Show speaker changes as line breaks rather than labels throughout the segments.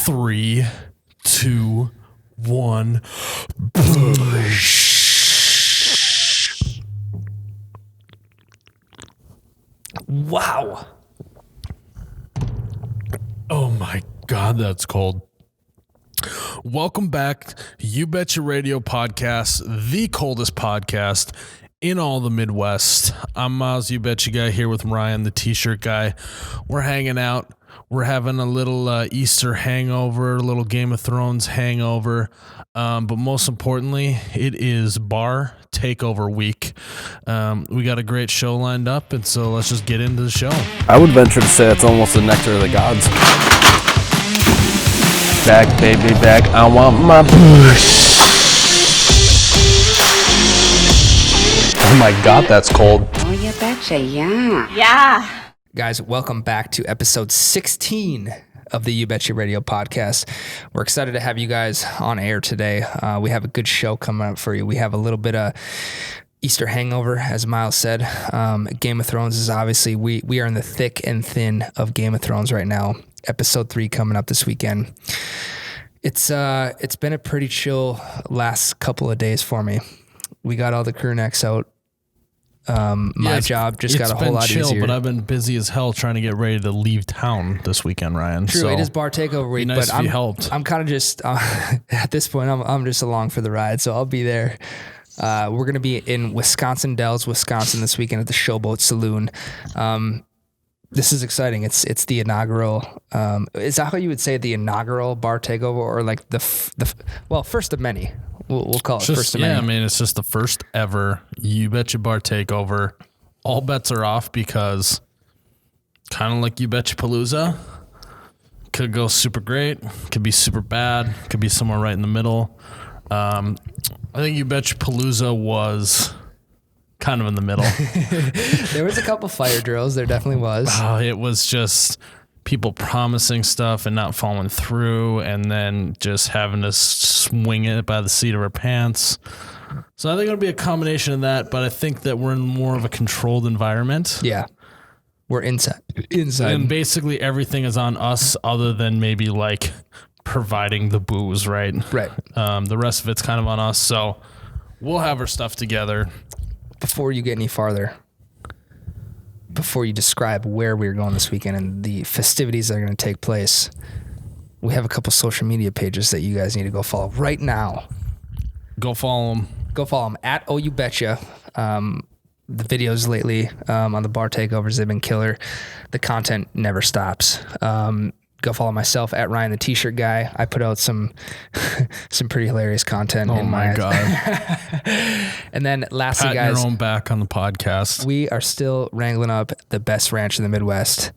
3, 2, 1.
Wow.
Oh my God, that's cold. Welcome back, You Betcha Radio Podcast, the coldest podcast in all the Midwest. I'm Miles, You Betcha Guy, here with Ryan, the TShirt Guy. We're hanging out. We're having a little Easter hangover, a little Game of Thrones hangover. But most importantly, it is bar takeover week. We got a great show lined up, and so let's just get into the show.
I would venture to say it's almost the nectar of the gods. Back, baby, back. I want my push. Oh my God, that's cold.
Oh, you betcha, yeah.
Yeah. Guys, welcome back to episode 16 of the You Betcha Radio podcast. We're excited to have you guys on air today. We have a good show coming up for you. We have a little bit of Easter hangover, as Miles said. Game of Thrones is obviously, we are in the thick and thin of Game of Thrones right now. Episode 3 coming up this weekend. It's been a pretty chill last couple of days for me. We got all the crew necks out. My job just got a whole lot
chill,
easier.
But I've been busy as hell trying to get ready to leave town this weekend, Ryan.
True,
so
it is bar takeover week,
nice
but
if you helped.
I'm kind of just at this point I'm just along for the ride, so I'll be there. We're gonna be in Wisconsin Dells, Wisconsin this weekend at the Showboat Saloon. This is exciting. It's the inaugural. Is that how you would say it, the inaugural bar takeover, or like the first of many? We'll call it first of many.
Yeah, I mean, it's just the first ever You Betcha Bar Takeover. All bets are off because kind of like You Betcha Palooza, could go super great, could be super bad, could be somewhere right in the middle. I think You Betcha Palooza was kind of in the middle.
There was a couple fire drills. There definitely was.
It was just people promising stuff and not following through, and then just having to swing it by the seat of our pants. So I think it'll be a combination of that, but I think that we're in more of a controlled environment.
Yeah. We're inside.
And basically everything is on us other than maybe like providing the booze, right?
Right.
The rest of it's kind of on us. So we'll have our stuff together.
Before you get any farther, before you describe where we're going this weekend and the festivities that are going to take place, we have a couple social media pages that you guys need to go follow right now.
Go follow them.
Go follow them at Oh You Betcha. The videos lately on the bar takeovers, they've been killer. The content never stops. Go follow myself at Ryan the T-Shirt Guy. I put out some pretty hilarious content.
Oh my God.
And then lastly,
Pat
guys,
your own back on the podcast.
we are still wrangling up the best ranch in the Midwest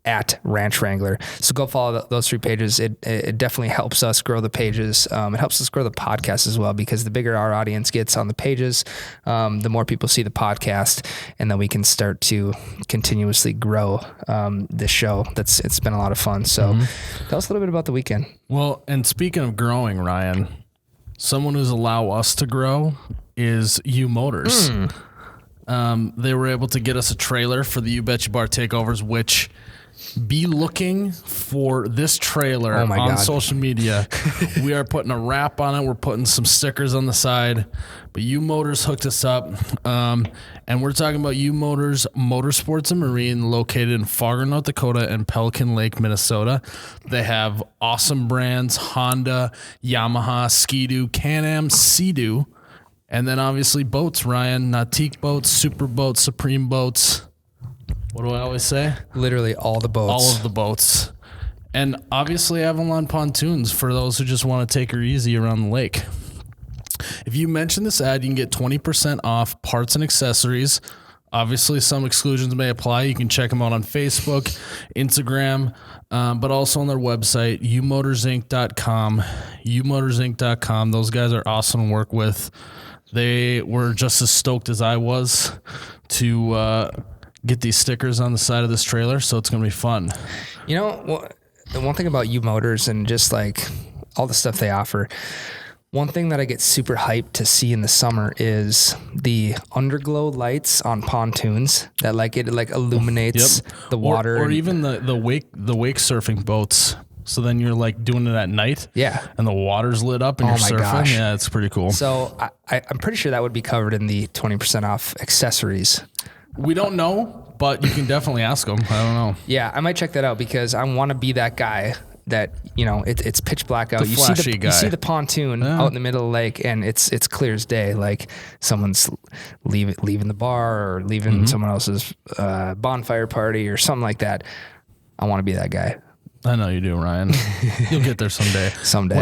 at Ranch Wrangler. So go follow those 3 pages. It definitely helps us grow the pages. It helps us grow the podcast as well, because the bigger our audience gets on the pages, the more people see the podcast, and then we can start to continuously grow this show. It's been a lot of fun. So tell us a little bit about the weekend.
Well, and speaking of growing, Ryan, someone who's allowed us to grow is U Motors. They were able to get us a trailer for the You Betcha Bar Takeovers, which be looking for this trailer on
God.
social media. We are putting a wrap on it. We're putting some stickers on the side. But U Motors hooked us up. And we're talking about U Motors Motorsports and Marine, located in Fargo, North Dakota, and Pelican Lake, Minnesota. They have awesome brands: Honda, Yamaha, Ski-Doo, Can-Am, Sea-Doo. And then obviously boats, Ryan. Nautique boats, super boats, Supreme boats. What do I always say?
Literally all the boats.
All of the boats. And obviously Avalon pontoons for those who just want to take her easy around the lake. If you mention this ad, you can get 20% off parts and accessories. Obviously, some exclusions may apply. You can check them out on Facebook, Instagram, but also on their website, umotorsinc.com. umotorsinc.com. Those guys are awesome to work with. They were just as stoked as I was to get these stickers on the side of this trailer, so it's going to be fun.
You know, the one thing about U Motors and just like all the stuff they offer, one thing that I get super hyped to see in the summer is the underglow lights on pontoons that like it like illuminates the water.
Or even the wake surfing boats. So then you're like doing it at night.
Yeah.
And the water's lit up and you're surfing.
Gosh.
Yeah, it's pretty cool.
So I'm pretty sure that would be covered in the 20% off accessories.
We don't know, but you can definitely ask them. I don't know.
Yeah, I might check that out because I want to be that guy that, it's pitch black out.
The flashy guy.
You see the pontoon out in the middle of the lake and it's clear as day. Like someone's leaving the bar or leaving someone else's bonfire party or something like that. I want to be that guy.
I know you do, Ryan. You'll get there someday.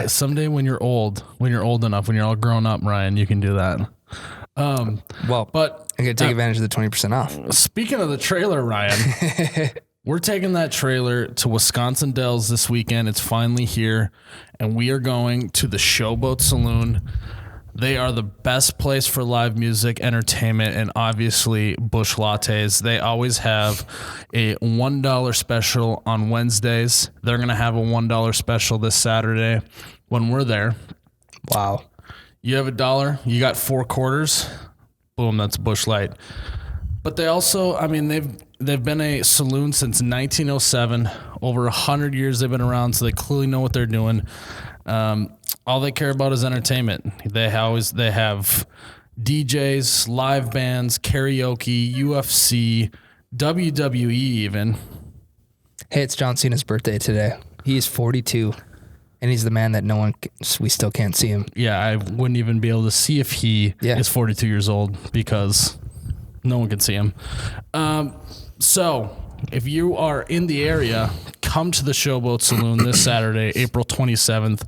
Someday when you're old enough, when you're all grown up, Ryan, you can do that.
But I gotta take advantage of the 20% off.
Speaking of the trailer, Ryan, we're taking that trailer to Wisconsin Dells this weekend. It's finally here, and we are going to the Showboat Saloon. They are the best place for live music, entertainment, and obviously bush lattes. They always have a $1 special on Wednesdays. They're going to have a $1 special this Saturday when we're there.
Wow.
You have $1, you got 4 quarters. Boom, that's Busch Light. But they also, they've been a saloon since 1907. Over 100 years they've been around, so they clearly know what they're doing. All they care about is entertainment. They have DJs, live bands, karaoke, UFC, WWE even.
Hey, it's John Cena's birthday today. He's 42, and he's the man that we still can't see him.
Yeah, I wouldn't even be able to see if he is 42 years old because no one can see him. So if you are in the area, come to the Showboat Saloon this Saturday, April 27th.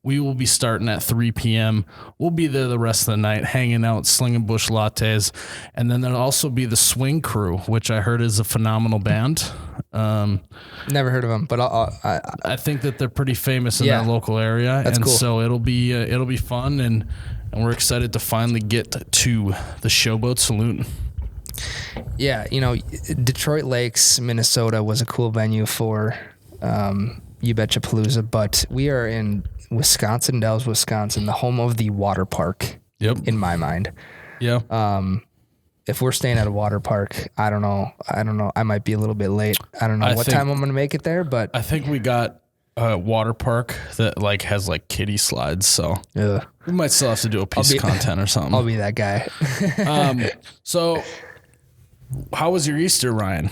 We will be starting at 3 p.m. We'll be there the rest of the night, hanging out, slinging bush lattes. And then there'll also be the Swing Crew, which I heard is a phenomenal band.
Never heard of them, but
I think that they're pretty famous in that local area.
That's cool.
So it'll be fun, and we're excited to finally get to the Showboat Saloon.
Yeah, Detroit Lakes, Minnesota was a cool venue for You Betcha Palooza, but we are in Wisconsin Dells, Wisconsin, the home of the water park.
Yep.
In my mind.
Yeah.
If we're staying at a water park, I don't know. I might be a little bit late. I don't know what time I'm going to make it there, but
I think we got a water park that has kiddie slides. So we might still have to do a piece of content or something.
I'll be that guy.
So how was your Easter, Ryan?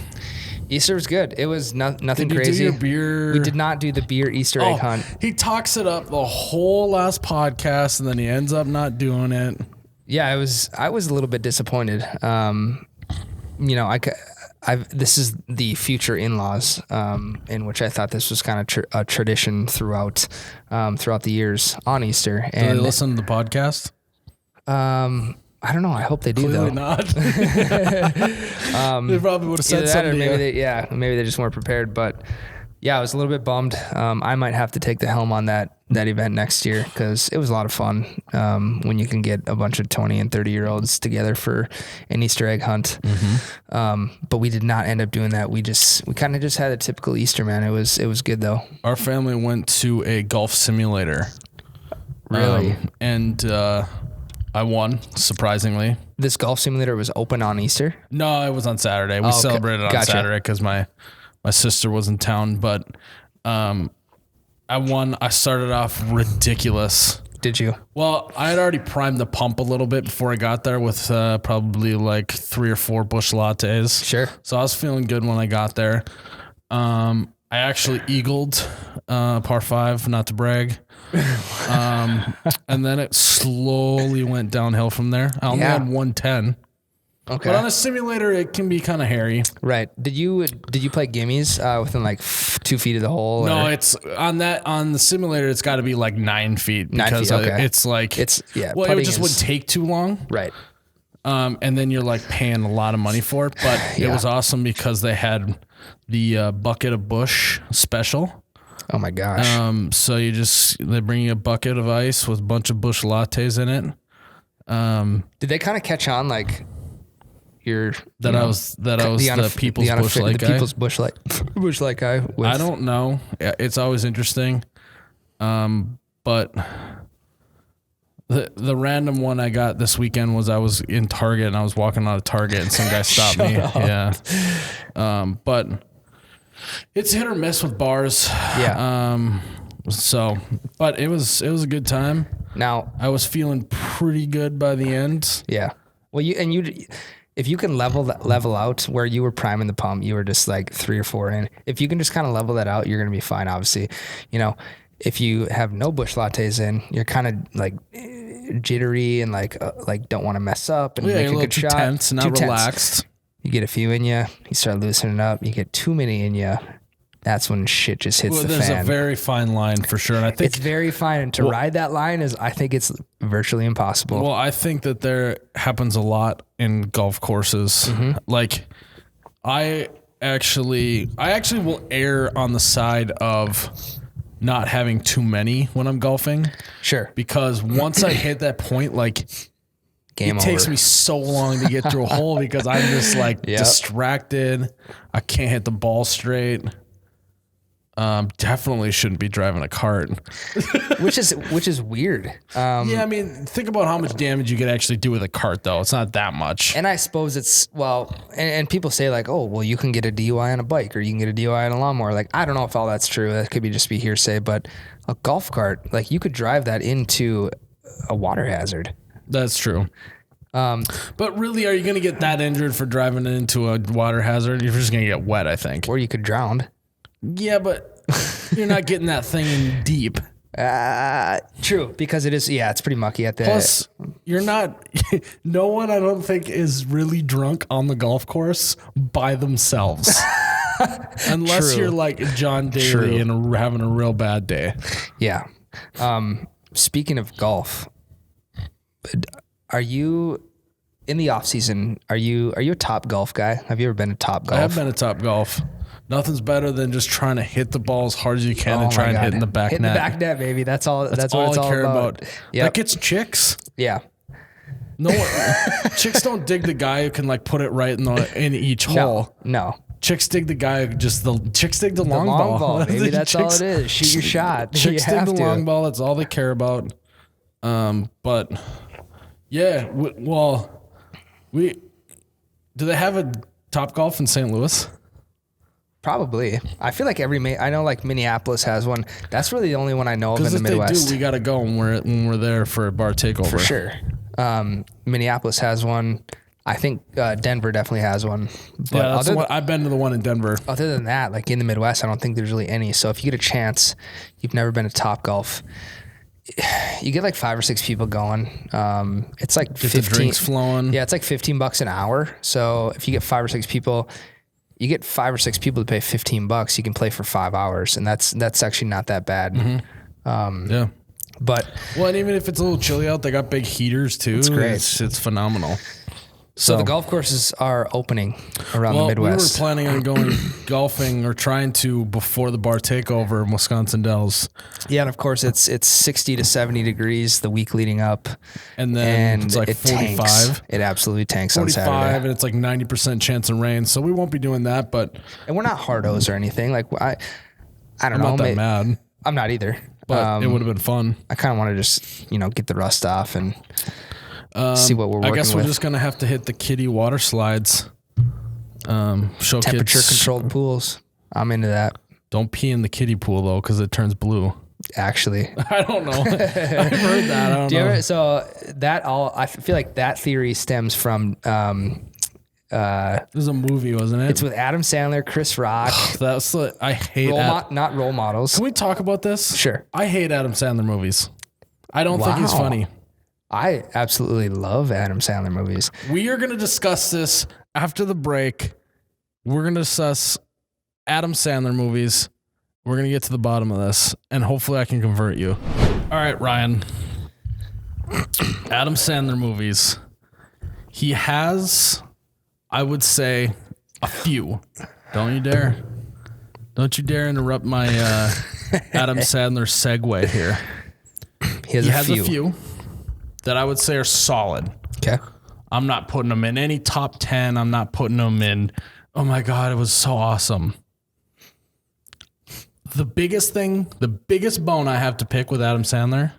Easter was good. It was nothing
Did you
crazy.
do your beer?
We did not do the beer Easter egg hunt.
He talks it up the whole last podcast, and then he ends up not doing it.
Yeah, I was a little bit disappointed. This is the future in-laws, in which I thought this was kind of a tradition throughout the years on Easter.
Do they listen to the podcast?
I don't know. I hope they do.
Clearly
though.
Not. They probably would have said something.
Maybe they just weren't prepared. But yeah, I was a little bit bummed. I might have to take the helm on that event next year because it was a lot of fun when you can get a bunch of 20 and 30-year-olds together for an Easter egg hunt. Mm-hmm. But we did not end up doing that. We kind of just had a typical Easter, man. It was good though.
Our family went to a golf simulator.
Really?
I won, surprisingly.
This golf simulator was open on Easter?
No, it was on Saturday. We celebrated on Saturday because my sister was in town. But I won. I started off ridiculous.
Did you?
Well, I had already primed the pump a little bit before I got there with probably 3 or 4 bush lattes.
Sure.
So I was feeling good when I got there. I actually eagled par 5, not to brag. And then it slowly went downhill from there. I only had 110. Okay. But on a simulator, it can be kind of hairy.
Right. Did you play gimmies within 2 feet of the hole?
No, it's on the simulator. It's got to be 9 feet because
9 feet, okay.
Well, it just wouldn't take too long.
Right.
And then you're paying a lot of money for it, but it was awesome because they had the bucket of bush special.
Oh my gosh.
So they bring you a bucket of ice with a bunch of bush lattes in it.
Did they kind of catch on
I was the people's bush light guy?
The people's bush light guy.
I don't know. It's always interesting. But the random one I got this weekend was I was in Target and I was walking out of Target and some guy stopped me.
Up.
Yeah. But It's hit or miss with bars.
Yeah.
But it was a good time.
Now
I was feeling pretty good by the end.
Yeah. Well, if you can level out where you were priming the pump, you were just like 3 or 4 in. If you can just kind of level that out, you're going to be fine. Obviously, if you have no bush lattes in, you're kind of like jittery and like don't want to mess up and make a good shot.
Tense, not relaxed.
You get a few in you start loosening up. You get too many in you. That's when shit just hits the fan.
There's a very fine line for sure. And I think
it's very fine. And to ride that line I think it's virtually impossible.
Well, I think that there happens a lot in golf courses.
Mm-hmm.
Like I actually will err on the side of not having too many when I'm golfing.
Sure.
Because once I hit that point, like
Game
it
over.
takes me so long to get through a hole because I'm just like distracted. I can't hit the ball straight. Definitely shouldn't be driving a cart.
which is weird.
Yeah, I mean, think about how much damage you could actually do with a cart, though. It's not that much.
And I suppose it's, and people say like, oh, well, you can get a DUI on a bike or you can get a DUI on a lawnmower. Like, I don't know if all that's true. That could just be hearsay, but a golf cart, like you could drive that into a water hazard.
That's true. But really, are you going to get that injured for driving it into a water hazard? You're just going to get wet, I think.
Or you could drown.
Yeah, but you're not getting that thing in deep.
True, because it's pretty mucky at the.
Plus, you're not. No one, I don't think, is really drunk on the golf course by themselves, unless you're like John Daly and having a real bad day.
Yeah. Speaking of golf, are you in the off season? Are you a Top Golf guy? Have you ever been a Top Golf?
I have been a Top Golf. Nothing's better than just trying to hit the ball as hard as you can and try and hit in the back net.
Hit in the back net, baby. That's all. That's what
all
it's
I
all
care
about.
Yep. That gets chicks.
Yeah.
No one, chicks don't dig the guy who can like put it right in each hole.
No.
Chicks dig the guy chicks dig the long
ball. Baby, that's all it is. Shoot your shot.
Chicks dig the long ball. That's all they care about. But yeah, do they have a Top Golf in St. Louis?
Probably. I feel like I know like Minneapolis has one. That's really the only one I know of in the
Midwest.
Midwest.
Because if they do, we got to go when we're there for a bar takeover.
For sure. Minneapolis has one. I think Denver definitely has one. But
yeah, that's the one. I've been to the one in Denver.
Other than that, like in the Midwest, I don't think there's really any. So if you get a chance, you've never been to Top Golf, you get like 5 or 6 people going. It's like
get 15 the drinks flowing.
Yeah, it's like $15 an hour. So if you get 5 or 6 people, you get 5 or 6 people to pay $15. You can play for 5 hours, and that's actually not that bad.
Mm-hmm. Yeah.
But
and even if it's a little chilly out, they got big heaters too.
It's great.
It's phenomenal.
So the golf courses are opening around the Midwest.
We were planning on going golfing or trying to before the bar takeover in Wisconsin Dells.
Yeah, and of course it's 60 to 70 degrees the week leading up,
and then it's like 45.
Tanks. It absolutely tanks
45,
on Saturday,
and it's like 90% chance of rain. So we won't be doing that.
And we're not hardos or anything. Like I don't know.
I'm not that mad.
I'm not either.
But it would have been fun.
I kind of want to just get the rust off and see what we're working with.
I guess we're just gonna have to hit the kiddie water slides. Show
temperature
kids.
Controlled pools. I'm into that.
Don't pee in the kiddie pool though, because it turns blue.
Actually,
I don't know. I've heard that. I don't know.
So I feel like that theory stems from.
There's a movie, wasn't it?
It's with Adam Sandler, Chris Rock.
I hate
not role models.
Can we talk about this?
Sure.
I hate Adam Sandler movies. I don't think he's funny.
I absolutely love Adam Sandler movies.
We are going to discuss this after the break. We're going to discuss Adam Sandler movies. We're going to get to the bottom of this, and hopefully I can convert you. All right, Ryan. Adam Sandler movies. He has, I would say, a few. Don't you dare. Don't you dare interrupt my Adam Sandler segue here.
He has a few
that I would say are solid.
Okay.
I'm not putting them in any top 10. I'm not putting them in, oh my God, it was so awesome. The biggest bone I have to pick with Adam Sandler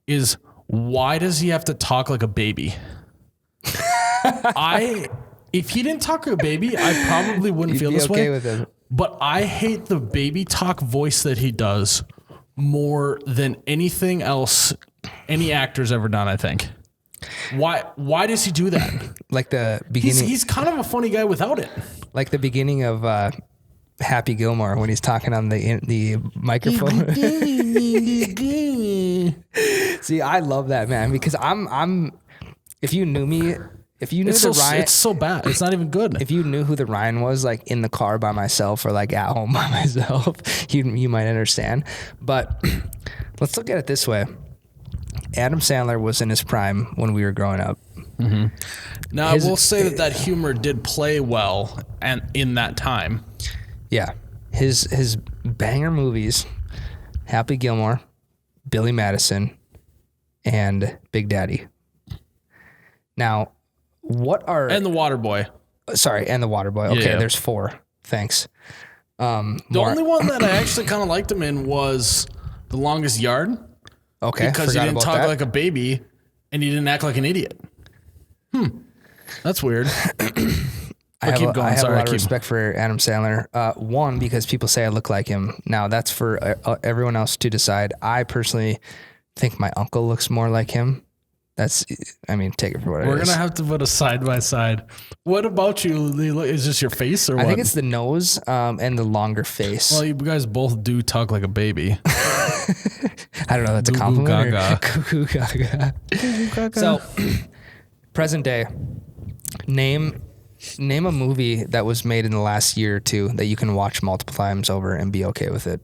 is, why does he have to talk like a baby? If he didn't talk like a baby, I probably wouldn't feel this way.
With him.
But I hate the baby talk voice that he does more than anything else any actor's ever done, I think. Why does he do that?
Like the beginning.
He's kind of a funny guy without it.
Like the beginning of Happy Gilmore when he's talking on the microphone. See, I love that, man, because I'm if you knew me, if you knew Ryan,
it's so bad. It's not even good.
if you knew who the Ryan was, like in the car by myself or like at home by myself, you might understand. But let's look at it this way. Adam Sandler was in his prime when we were growing up.
Mm-hmm. Now, I will say that humor did play well and in that time.
Yeah. His banger movies, Happy Gilmore, Billy Madison, and Big Daddy. Now, what are...
And The Waterboy.
Sorry, and The Waterboy. Okay,
Yeah.
there's 4. Thanks.
The only one that I actually kind of liked him in was The Longest Yard.
Okay,
Because he didn't talk like a baby and he didn't act like an idiot. That's weird.
I have a lot of respect for Adam Sandler. One, because people say I look like him. Now, that's for everyone else to decide. I personally think my uncle looks more like him. Take it for what it is.
We're going to have to put a side by side. What about you? Is this your face or what?
I think it's the nose and the longer face.
Well, you guys both do talk like a baby.
I don't know. That's a compliment. Goo gaga. So, present day, name a movie that was made in the last year or two that you can watch multiple times over and be okay with it.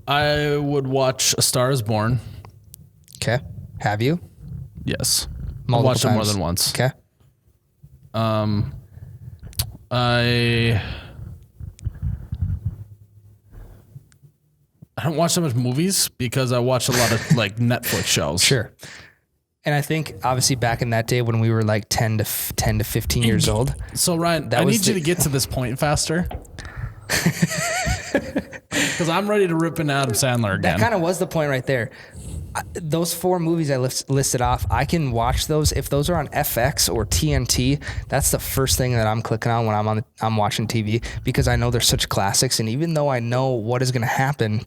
I would watch A Star Is Born.
Okay. Have you?
Yes. I've
Multiple
watched it more
times.
than once.
Okay.
I don't watch so much movies because I watch a lot of like Netflix shows.
Sure. And I think obviously back in that day when we were like 10 to 15 years old.
So Ryan, I need you to get to this point faster. Because I'm ready to rip in Adam Sandler again.
That kind of was the point right there. Those 4 movies I listed off, I can watch those. If those are on FX or TNT, that's the first thing that I'm clicking on when I'm watching TV, because I know they're such classics. And even though I know what is going to happen,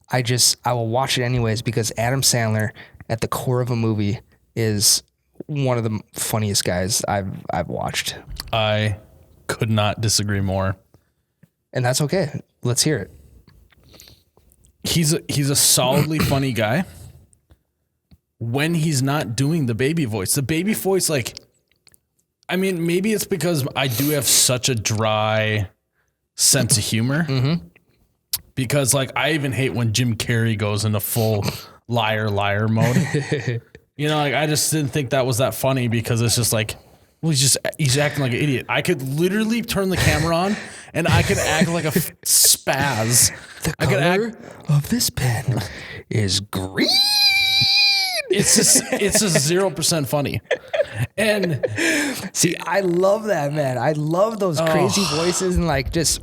I will watch it anyways, because Adam Sandler at the core of a movie is one of the funniest guys I've watched.
I could not disagree more.
And that's okay. Let's hear it.
He's a solidly funny guy when he's not doing the baby voice. The baby voice, like, I mean, maybe it's because I do have such a dry sense of humor. Mm-hmm. Because, like, I even hate when Jim Carrey goes into full liar mode. You know, like, I just didn't think that was that funny, because it's just like, well, he's acting like an idiot. I could literally turn the camera on and I could act like a spaz.
The color of this pen is green.
It's just 0% funny. And
see, I love that, man. I love those crazy voices and like just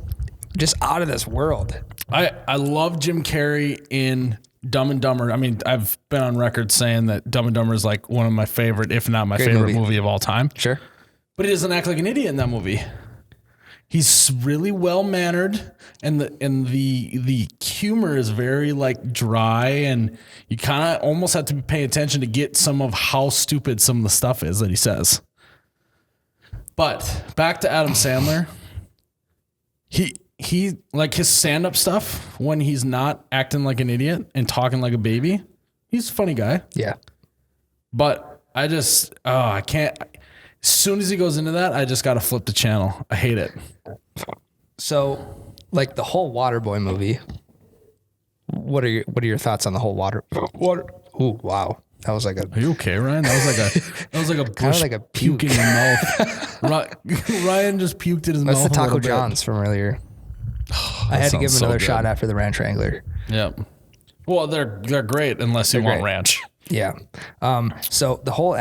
out of this world.
I love Jim Carrey in Dumb and Dumber. I mean, I've been on record saying that Dumb and Dumber is like one of my favorite, if not my favorite movie of all time.
Sure.
But he doesn't act like an idiot in that movie. He's really well mannered, and the humor is very like dry, and you kind of almost have to be paying attention to get some of how stupid some of the stuff is that he says. But back to Adam Sandler. He like his stand-up stuff when he's not acting like an idiot and talking like a baby. He's a funny guy.
Yeah.
But I can't. As soon as he goes into that, I just got to flip the channel. I hate it.
So, like the whole Waterboy movie. What are your thoughts on the whole water? Ooh, wow. That was like a.
Are you okay, Ryan? That was like a
kind of like a
puke in your mouth. Ryan just puked in his mouth.
That's the
a
Taco
little bit.
John's from earlier. I had to give him another shot after the ranch wrangler.
Yep. Well, they're great unless you want ranch.
Yeah. So the whole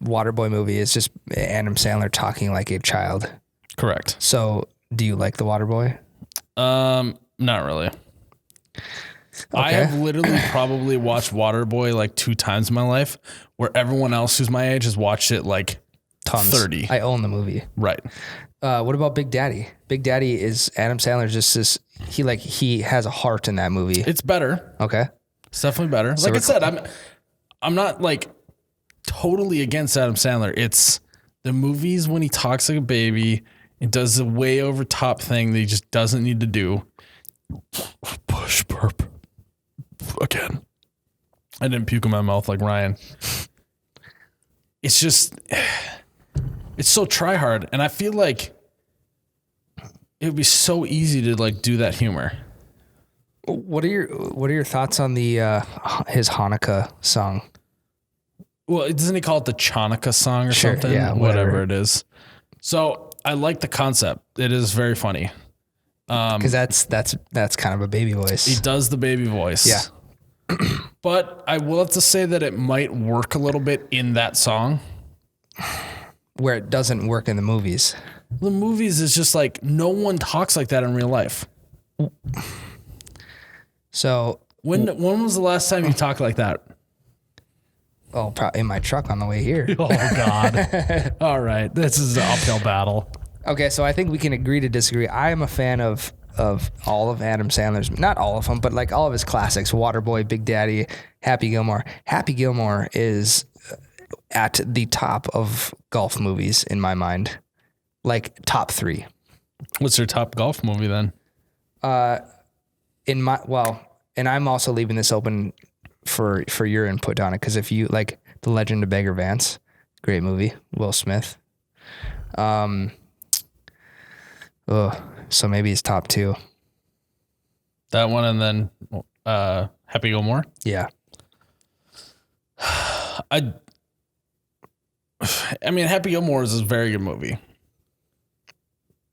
Waterboy movie is just Adam Sandler talking like a child.
Correct.
So do you like the Waterboy?
Not really. Okay. I have literally probably watched Waterboy like 2 times in my life, where everyone else who's my age has watched it like
tons.
30.
I own the movie.
Right.
What about Big Daddy? Big Daddy is Adam Sandler's just this. He has a heart in that movie.
It's better.
Okay,
It's definitely better. Like I said, I'm not like totally against Adam Sandler. It's the movies when he talks like a baby and does the way over top thing that he just doesn't need to do. Push burp again. I didn't puke in my mouth like Ryan. It's just, it's so try hard, and I feel like it would be so easy to like do that humor.
What are your thoughts on the his Hanukkah song?
Well, doesn't he call it the Chanukah song or something?
Yeah,
whatever it is. So I like the concept. It is very funny.
Because that's kind of a baby voice.
He does the baby voice.
Yeah.
But I will have to say that it might work a little bit in that song.
Where it doesn't work in the movies.
The movies is just like no one talks like that in real life.
So
when was the last time you talked like that?
Oh, probably in my truck on the way here.
Oh God. All right. This is an uphill battle.
Okay, so I think we can agree to disagree. I am a fan of all of Adam Sandler's, not all of them, but like all of his classics, Waterboy, Big Daddy, Happy Gilmore. Happy Gilmore is at the top of golf movies in my mind. Like top 3.
What's your top golf movie then?
And I'm also leaving this open for your input on it, because if you like The Legend of Bagger Vance, great movie, Will Smith. So maybe it's top 2.
That one, and then Happy Gilmore.
Yeah.
I mean, Happy Gilmore is a very good movie.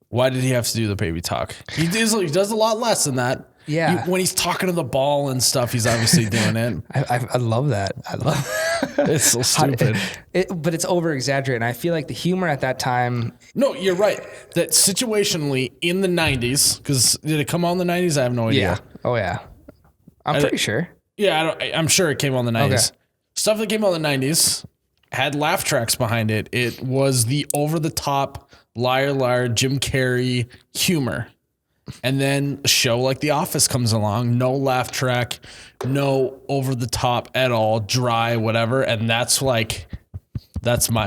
Why did he have to do the baby talk? He does a lot less than that.
Yeah.
When he's talking to the ball and stuff, he's obviously doing it.
I love that. I love
It's so stupid.
But it's over exaggerated. I feel like the humor at that time.
No, you're right. That situationally in the 90s, because did it come out in the 90s? I have no idea.
Yeah. Oh yeah. I'm pretty sure.
Yeah, I'm sure it came out in the 90s.
Okay.
Stuff that came out in the 90s had laugh tracks behind it. It was the over-the-top, liar, Jim Carrey humor. And then a show like The Office comes along, no laugh track, no over-the-top at all, dry, whatever. And that's my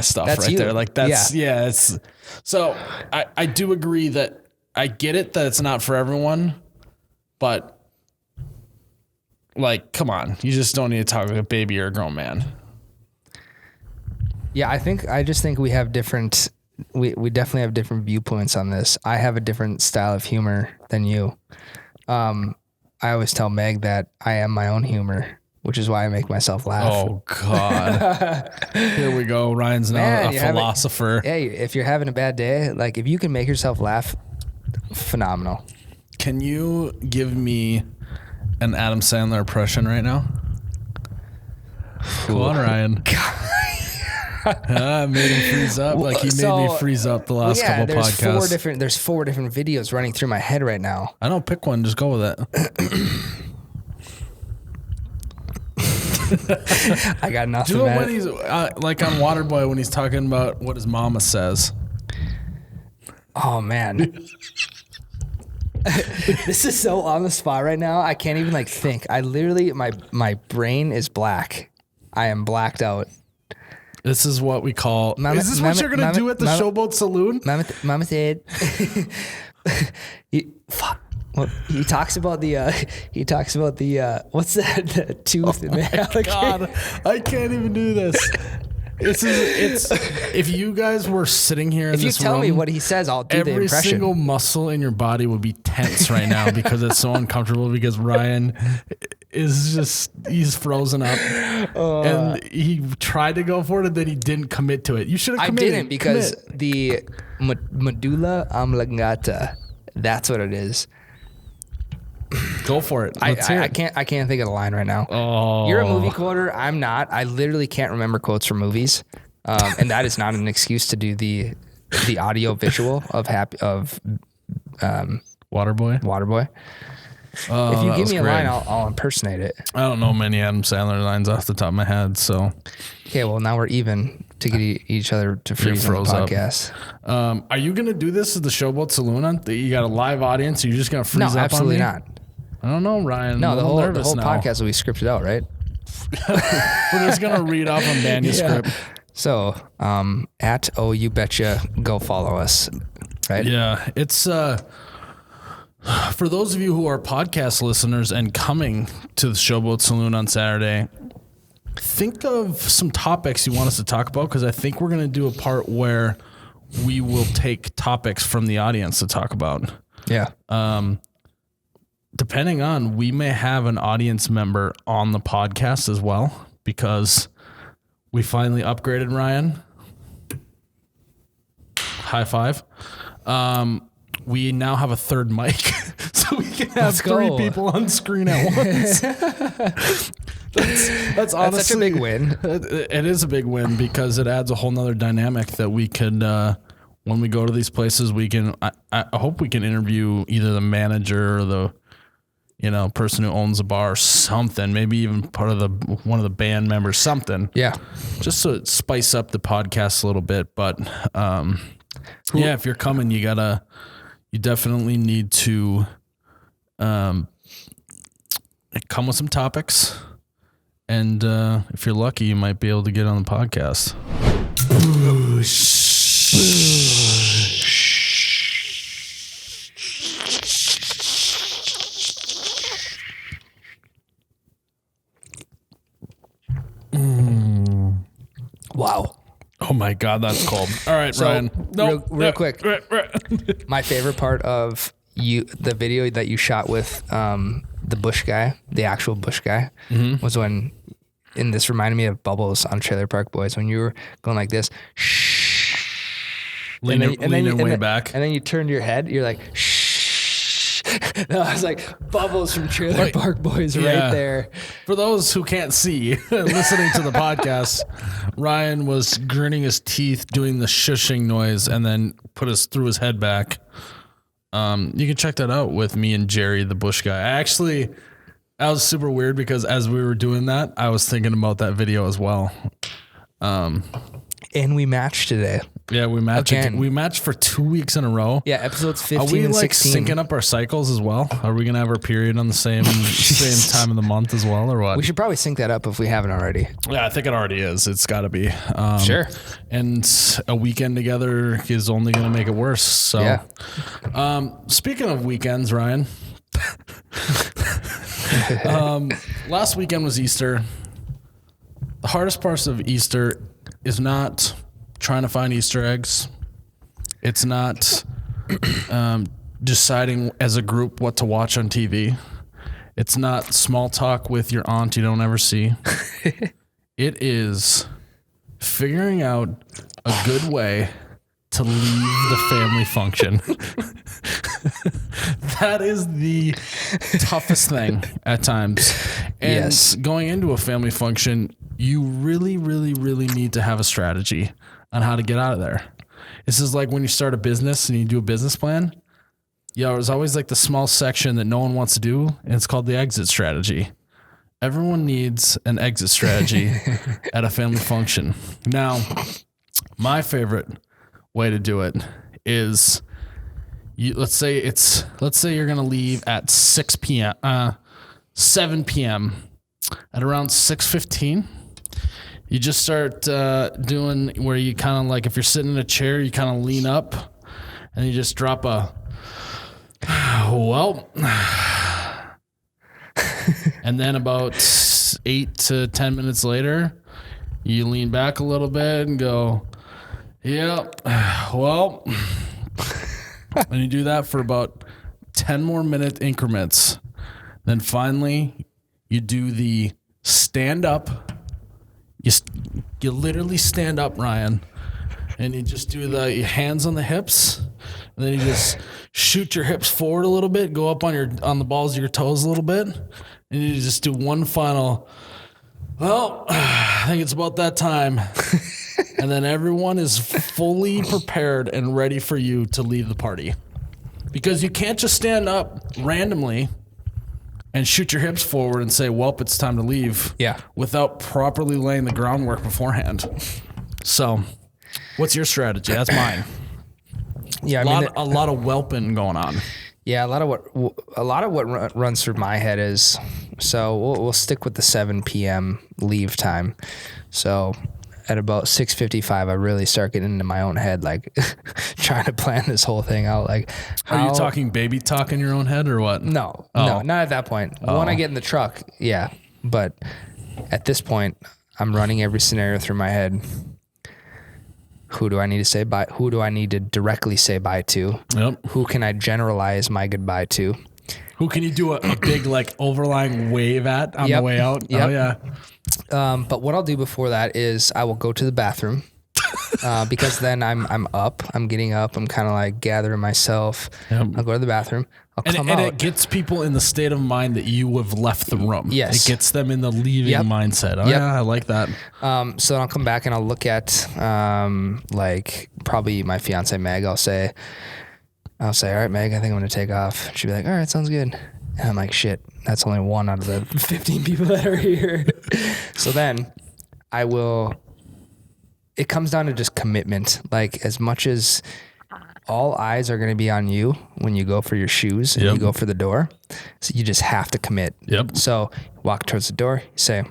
stuff
That's
right
you.
there. Like it's so I do agree that I get it that it's not for everyone, but like, come on, you just don't need to talk like a baby or a grown man.
Yeah, I just think we have different. We definitely have different viewpoints on this. I have a different style of humor than you. I always tell Meg that I am my own humor, which is why I make myself laugh.
Oh God. Here we go. Ryan's now a philosopher.
Hey, if you're having a bad day, like if you can make yourself laugh, phenomenal.
Can you give me an Adam Sandler impression right now? Come on, Ryan. I made him freeze up like he made me freeze up the last couple podcasts.
There's 4 different videos running through my head right now.
I don't pick one. Just go with it.
I got nothing.
Do it when he's like on Waterboy when he's talking about what his mama says.
Oh man. This is so on the spot right now. I can't even like think. I literally my brain is black. I am blacked out.
This is what we call. Is this what you're gonna do at the Showboat Saloon?
Mama said. Well, he talks about the what's that the tooth in the
Oh God, I can't even do this. It's if you guys were sitting here in
if you
this
tell
room,
me what he says, I'll do the
every
impression.
single muscle in your body would be tense right now because it's so uncomfortable because Ryan is just he's frozen up and he tried to go for it and then he didn't commit to it. You should have committed.
I didn't because the medulla oblongata, that's what it is.
Go for it.
I can't think of the line right now.
Oh.
You're a movie quoter. I'm not. I literally can't remember quotes from movies, and that is not an excuse to do the audio visual of Waterboy.
Oh,
if you give me a
great.
line, I'll impersonate it.
I don't know many Adam Sandler lines off the top of my head, so
Okay, well now we're even to get each other to freeze on the
froze up.
podcast.
Are you going to do this at the Showboat Saloon? You got a live audience? You're just going to freeze
No,
up on me?
absolutely not.
I don't know, Ryan.
No,
I'm a
the
little
whole
nervous now.
podcast will be scripted out, right?
We're just going to read off a manuscript.
So, at Oh You Betcha, go follow us, right?
Yeah, it's for those of you who are podcast listeners and coming to the Showboat Saloon on Saturday, think of some topics you want us to talk about, because I think we're going to do a part where we will take topics from the audience to talk about.
Yeah.
Depending on, we may have an audience member on the podcast as well, because we finally upgraded, Ryan. High five. We now have a third mic, so we can have three people on screen at once. That's honestly
such a big win.
It is a big win, because it adds a whole nother dynamic that we could, when we go to these places, we can, I hope we can interview either the manager or the, person who owns the bar or something, maybe even part of one of the band members, something.
Yeah.
Just so it spice up the podcast a little bit. But, yeah, if you're coming, you definitely need to, come with some topics. And, if you're lucky, you might be able to get on the podcast.
Wow.
Oh my God, that's cold. All right,
So,
Ryan.
real quick. My favorite part of the video that you shot with the Bush guy, the actual Bush guy, was when, and this reminded me of Bubbles on Trailer Park Boys, when you were going like this,
Leaning way back.
and then you turned your head, you're like, shh. No, I was like, Bubbles from Trailer Park Boys right there.
For those who can't see, listening to the podcast, Ryan was gritting his teeth, doing the shushing noise, and then threw his head back. You can check that out with me and Jerry, the Bush guy. That was super weird, because as we were doing that, I was thinking about that video as well.
And we matched today.
Yeah, we matched
Again.
We matched for 2 weeks in a row.
Yeah, episodes
Are
15
we
and
like
16.
syncing up our cycles as well? Are we gonna have our period on the same time of the month as well, or what?
We should probably sync that up if we haven't already.
Yeah, I think it already is. It's got to be.
Sure.
And a weekend together is only going to make it worse. So,
Yeah.
Speaking of weekends, Ryan, last weekend was Easter. The hardest part of Easter is not trying to find Easter eggs. It's not deciding as a group what to watch on TV. It's not small talk with your aunt you don't ever see. It is figuring out a good way to leave the family function. That is the toughest thing at times. And
Yes.
going into a family function, you really, really, really need to have a strategy on how to get out of there. This is like when you start a business and you do a business plan. There's always like the small section that no one wants to do, and it's called the exit strategy. Everyone needs an exit strategy at a family function. Now, my favorite way to do it is, let's say you're going to leave at 7 p.m. At around 6:15, you just start doing where you kind of like, if you're sitting in a chair, you kind of lean up and you just drop and then about 8 to 10 minutes later, you lean back a little bit and go, and you do that for about 10 more minute increments. Then finally, you do the stand up. You literally stand up, Ryan, and you just do the hands on the hips, and then you just shoot your hips forward a little bit, go up on the balls of your toes a little bit, and you just do one final, I think it's about that time. And then everyone is fully prepared and ready for you to leave the party. Because you can't just stand up randomly and shoot your hips forward and say, it's time to leave.
Yeah.
Without properly laying the groundwork beforehand. So, what's your strategy? That's mine.
Yeah,
A lot of whelping going on.
Yeah, a lot of what runs through my head is, so we'll stick with the 7 p.m. leave time. So at about 6:55, I really start getting into my own head, like trying to plan this whole thing out. Like,
Are you talking baby talk in your own head or what?
No,
Oh.
no, not at that point. When I get in the truck, yeah. But at this point, I'm running every scenario through my head. Who do I need to say bye? Who do I need to directly say bye to?
Yep.
Who can I generalize my goodbye to?
Who can you do a big like overlying wave at on the way out?
Yep.
Oh yeah.
But what I'll do before that is I will go to the bathroom because then I'm up. I'm getting up. I'm kind of like gathering myself.
Yep.
I'll go to the bathroom. I'll come
And
out.
it gets people in the state of mind that you have left the room.
Yes.
It gets them in the leaving
Yep.
mindset. Oh
Yep.
yeah, I like that.
So I'll come back and I'll look at like probably my fiance Meg. I'll say, all right, Meg, I think I'm gonna take off. She'll be like, all right, sounds good. And I'm like, shit, that's only one out of the 15 people that are here. So then I will. It comes down to just commitment. Like, as much as all eyes are going to be on you when you go for your shoes and
Yep.
you go for the door, so you just have to commit.
Yep.
So walk towards the door, you say,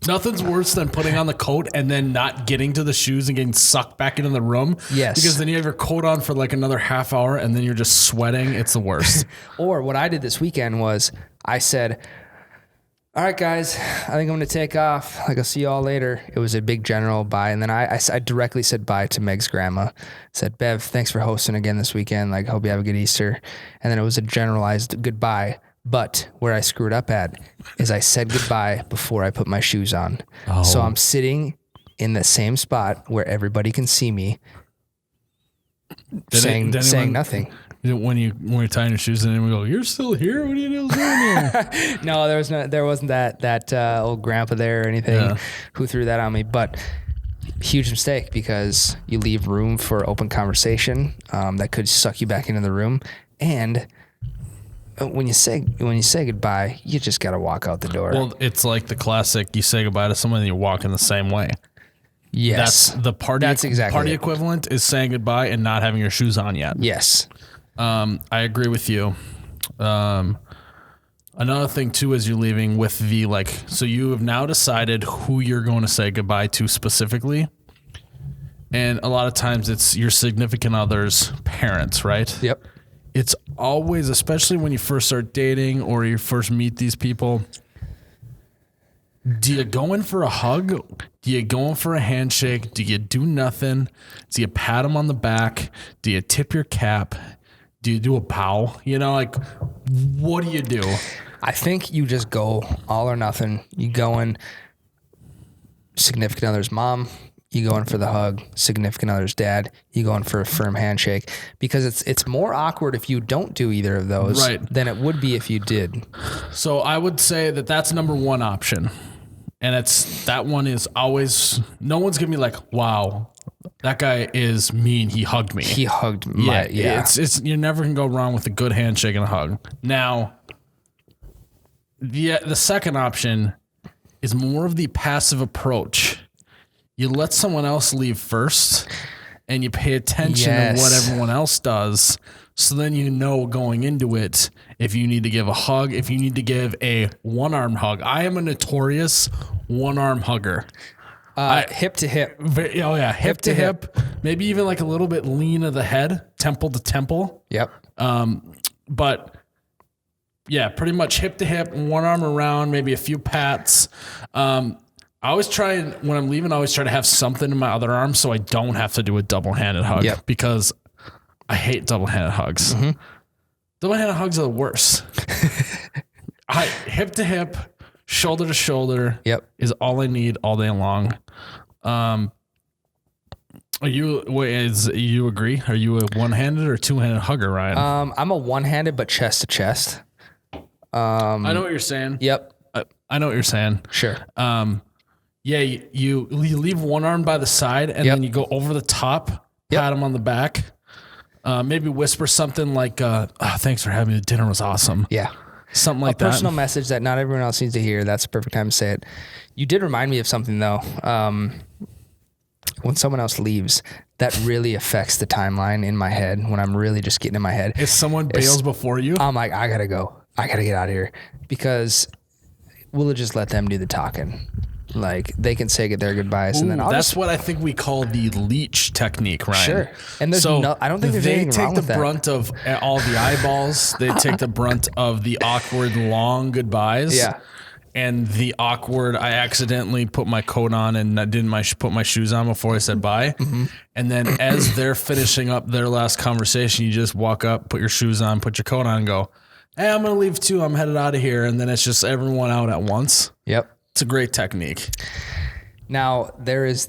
Nothing's worse than putting on the coat and then not getting to the shoes and getting sucked back into the room.
Yes.
Because then you have your coat on for like another half hour and then you're just sweating. It's the worst.
or what I did this weekend was I said, all right, guys, I think I'm going to take off. Like, I'll see you all later. It was a big general bye. And then I directly said bye to Meg's grandma. Said, Bev, thanks for hosting again this weekend. Like, hope you have a good Easter. And then it was a generalized goodbye. But where I screwed up at is I said goodbye before I put my shoes on.
Oh.
So I'm sitting in the same spot where everybody can see me saying nothing.
When you're tying your shoes and then we go, you're still here? What are you doing here?
No, there wasn't that old grandpa there or anything who threw that on me. But huge mistake, because you leave room for open conversation that could suck you back into the room. And when you say goodbye, you just got to walk out the door.
Well, it's like the classic, you say goodbye to someone and you walk in the same way.
Yes.
That's the party.
That's exactly
party
it.
equivalent is saying goodbye and not having your shoes on yet.
Yes.
I agree with you. Another thing too, as you're leaving with the so you have now decided who you're going to say goodbye to specifically. And a lot of times it's your significant other's parents, right?
Yep.
It's always, especially when you first start dating or you first meet these people, do you go in for a hug? Do you go in for a handshake? Do you do nothing? Do you pat them on the back? Do you tip your cap? Do you do a bow? What do you do?
I think you just go all or nothing. You go in significant other's mom. You go in for the hug, significant other's dad. You go in for a firm handshake, because it's more awkward if you don't do either of those than it would be if you did.
So I would say that that's number one option. And that one is always, no one's going to be like, wow, that guy is mean. He hugged me.
He hugged my,
It's you're never going to go wrong with a good handshake and a hug. Now, the second option is more of the passive approach. You let someone else leave first and you pay attention to what everyone else does. So then going into it, if you need to give a hug, if you need to give a one-arm hug. I am a notorious one-arm hugger.
Hip to hip.
Hip to hip. Maybe even like a little bit lean of the head, temple to temple.
Yep.
But yeah, pretty much hip to hip, one arm around, maybe a few pats. I always try, and when I'm leaving, I always try to have something in my other arm so I don't have to do a double-handed hug because I hate double-handed hugs. Mm-hmm. Double-handed hugs are the worst. Hip to hip, shoulder to shoulder is all I need all day long. You agree? Are you a one-handed or two-handed hugger, Ryan?
I'm a one-handed, but chest to chest.
I know what you're saying.
Yep.
I know what you're saying.
Sure.
Yeah, you leave one arm by the side and then you go over the top, pat him on the back, maybe whisper something like, thanks for having me. Dinner was awesome.
Yeah.
Something like that.
A personal message that not everyone else needs to hear. That's the perfect time to say it. You did remind me of something, though. when someone else leaves, that really affects the timeline in my head when I'm really just getting in my head.
If someone bails before you,
I'm like, I gotta go. I gotta get out of here, because we'll just let them do the talking. Like, they can say their goodbyes, and then
that's what I think we call the leech technique, Ryan.
Sure. And there's I don't think there's anything wrong with that.
They take the brunt of all the eyeballs. They take the brunt of the awkward long goodbyes.
Yeah.
And the awkward, I accidentally put my coat on and I didn't put my shoes on before I said bye. Mm-hmm. And then as they're finishing up their last conversation, you just walk up, put your shoes on, put your coat on, and go, hey, I'm going to leave too. I'm headed out of here. And then it's just everyone out at once.
Yep.
It's a great technique.
Now, there is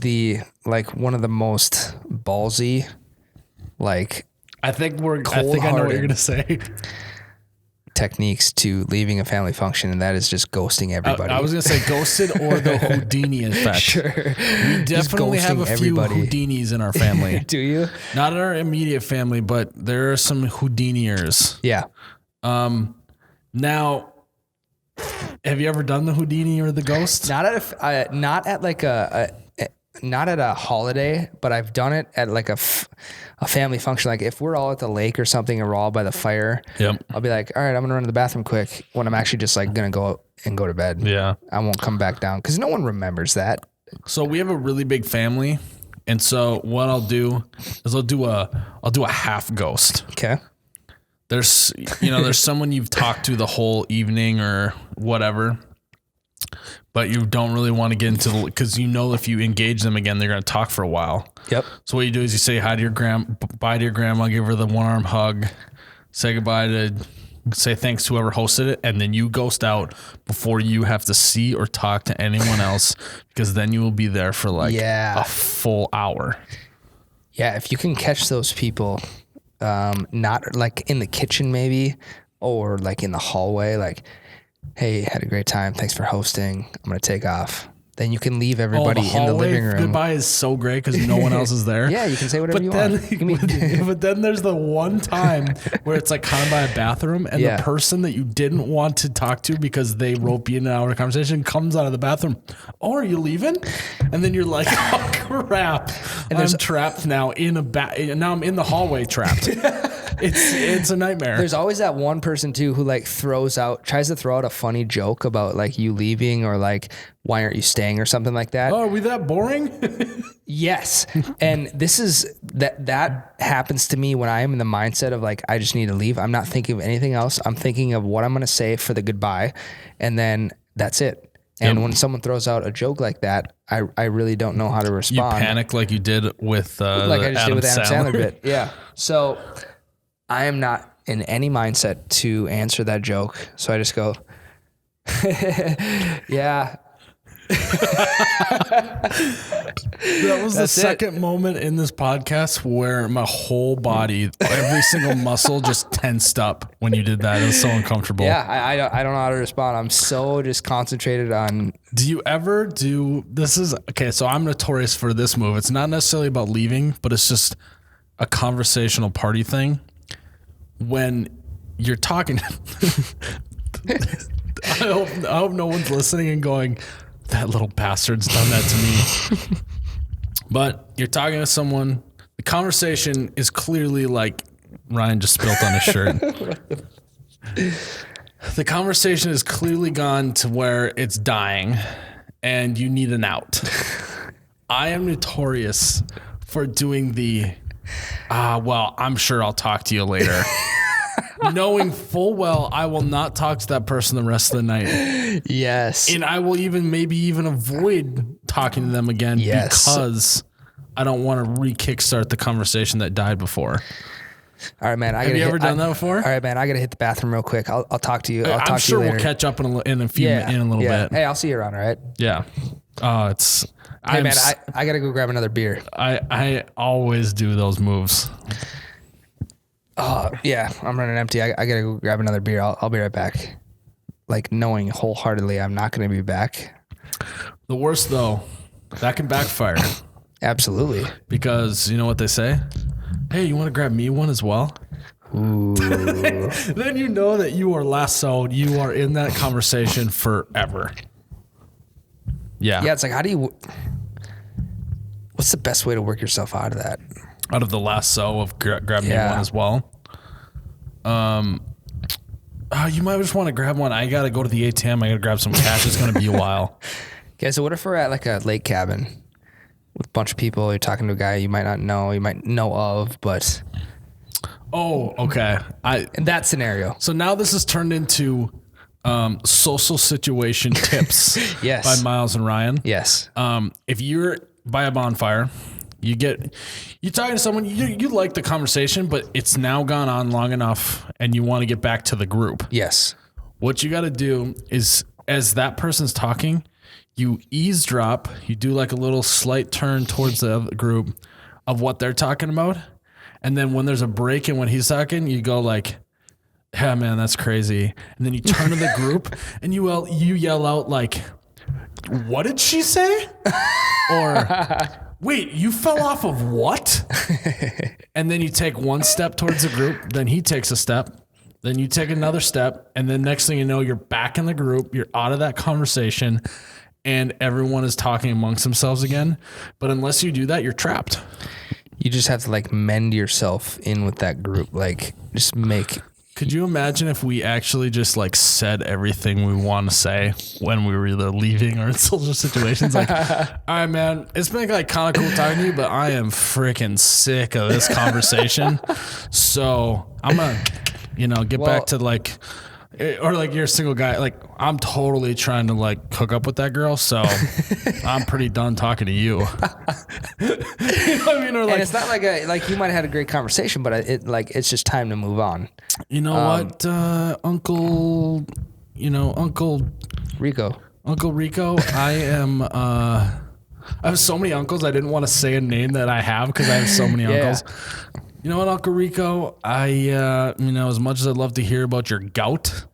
one of the most ballsy,
I think I know what you're going to say.
Techniques to leaving a family function, and that is just ghosting everybody.
I was going to say ghosted or the Houdini effect.
Sure.
We definitely have a few Houdinis in our family.
Do you?
Not in our immediate family, but there are some Houdiniers.
Yeah.
Now, have you ever done the Houdini or the ghost?
Not at a holiday, but I've done it at like a family function. Like if we're all at the lake or something and we're all by the fire,
yep.
I'll be like, all right, I'm gonna run to the bathroom quick, when I'm actually just like gonna go out and go to bed.
Yeah.
I won't come back down because no one remembers that.
So we have a really big family. And so what I'll do is I'll do a half ghost.
Okay.
There's someone you've talked to the whole evening or whatever, but you don't really want to get into because if you engage them again, they're going to talk for a while.
Yep.
So what you do is you say bye to your grandma, give her the one arm hug, say thanks to whoever hosted it, and then you ghost out before you have to see or talk to anyone else, because then you will be there for a full hour.
Yeah, if you can catch those people, not like in the kitchen maybe, or like in the hallway, like, hey, had a great time. Thanks for hosting. I'm going to take off. Then you can leave everybody in the living room.
Goodbye is so great because no one else is there.
Yeah, you can say whatever you want.
But then there's the one time where it's like kind of by a bathroom, and the person that you didn't want to talk to because they rope you in an hour of conversation comes out of the bathroom. Oh, are you leaving? And then you're like, oh crap! And I'm trapped now now I'm in the hallway trapped. It's a nightmare.
There's always that one person too who tries to throw out a funny joke about like you leaving, or like, why aren't you staying, or something like that.
Oh, are we that boring?
Yes. And this is that happens to me when I am in the mindset of like, I just need to leave. I'm not thinking of anything else. I'm thinking of what I'm going to say for the goodbye, and then that's it. And when someone throws out a joke like that, I really don't know how to respond.
You panic like you did with
like I just did with Adam Sandler bit. Yeah. So I am not in any mindset to answer that joke. So I just go, yeah.
That was the second moment in this podcast where my whole body, every single muscle just tensed up when you did that. It was so uncomfortable.
Yeah, I don't know how to respond. I'm so just concentrated on.
Do you ever do this? So I'm notorious for this move. It's not necessarily about leaving, but it's just a conversational party thing. When you're talking, I hope no one's listening and going, that little bastard's done that to me. But you're talking to someone, the conversation is clearly like Ryan just spilt on his shirt. The conversation has clearly gone to where it's dying and you need an out. I am notorious for doing I'm sure I'll talk to you later. Knowing full well I will not talk to that person the rest of the night.
Yes.
And I will maybe even avoid talking to them again because I don't want to re-kickstart the conversation that died before.
All right, man.
Have you ever done that before?
All right, man. I got to hit the bathroom real quick. I'll talk to you.
I'm sure we'll catch up in a little bit.
Hey, I'll see you around, all right?
Yeah.
Hey, man, I got to go grab another beer.
I always do those moves.
Yeah, I'm running empty. I got to go grab another beer. I'll be right back. Like, knowing wholeheartedly I'm not going to be back.
The worst, though, that can backfire.
Absolutely.
Because you know what they say? Hey, you want to grab me one as well?
Ooh.
Then you know that you are lassoed. You are in that conversation forever. Yeah.
Yeah, it's like, how do you... What's the best way to work yourself out of that?
Out of the lasso of grab me one as well. You might just want to grab one. I got to go to the ATM. I got to grab some cash. It's going to be a while.
Okay, so what if we're at like a lake cabin with a bunch of people? You're talking to a guy you might not know, you might know of, but...
Oh, okay.
In that scenario.
So now this has turned into social situation tips
Yes.
by Miles and Ryan.
Yes.
If you're by a bonfire, you're talking to someone, you like the conversation, but it's now gone on long enough and you want to get back to the group.
Yes.
What you got to do is, as that person's talking, you eavesdrop, you do like a little slight turn towards the other group of what they're talking about. And then when there's a break in when he's talking, you go like, yeah, man, that's crazy. And then you turn to the group and you yell out like, what did she say? Or, wait, you fell off of what? And then you take one step towards the group. Then he takes a step. Then you take another step. And then next thing you know, you're back in the group. You're out of that conversation. And everyone is talking amongst themselves again. But unless you do that, you're trapped.
You just have to like mend yourself in with that group. Like just make...
Could you imagine if we actually just like said everything we want to say when we were either leaving or in social situations? Like, all right, man, it's been like kind of cool talking to you, but I am freaking sick of this conversation. So I'm going to, get back to like, or like you're a single guy. Like I'm totally trying to like hook up with that girl. So I'm pretty done talking to you. You know what I mean? Or like,
and it's not like you might have had a great conversation, but it's just time to move on.
You know what, Uncle
Rico.
Uncle Rico, I have so many uncles. I didn't want to say a name that I have because I have so many uncles. You know what, Uncle Rico, as much as I'd love to hear about your gout,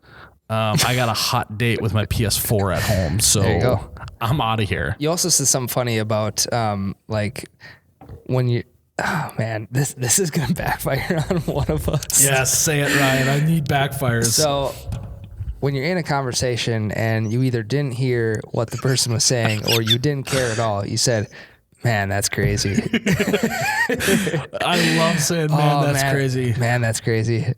I got a hot date with my PS4 at home. So
there you go.
I'm out of here.
You also said something funny about when you... Oh man, this is gonna backfire on one of us.
Yes, say it, Ryan. I need backfires.
So when you're in a conversation and you either didn't hear what the person was saying or you didn't care at all, you said, "Man, that's crazy."
I love saying, "Man, that's crazy."
Man, that's crazy.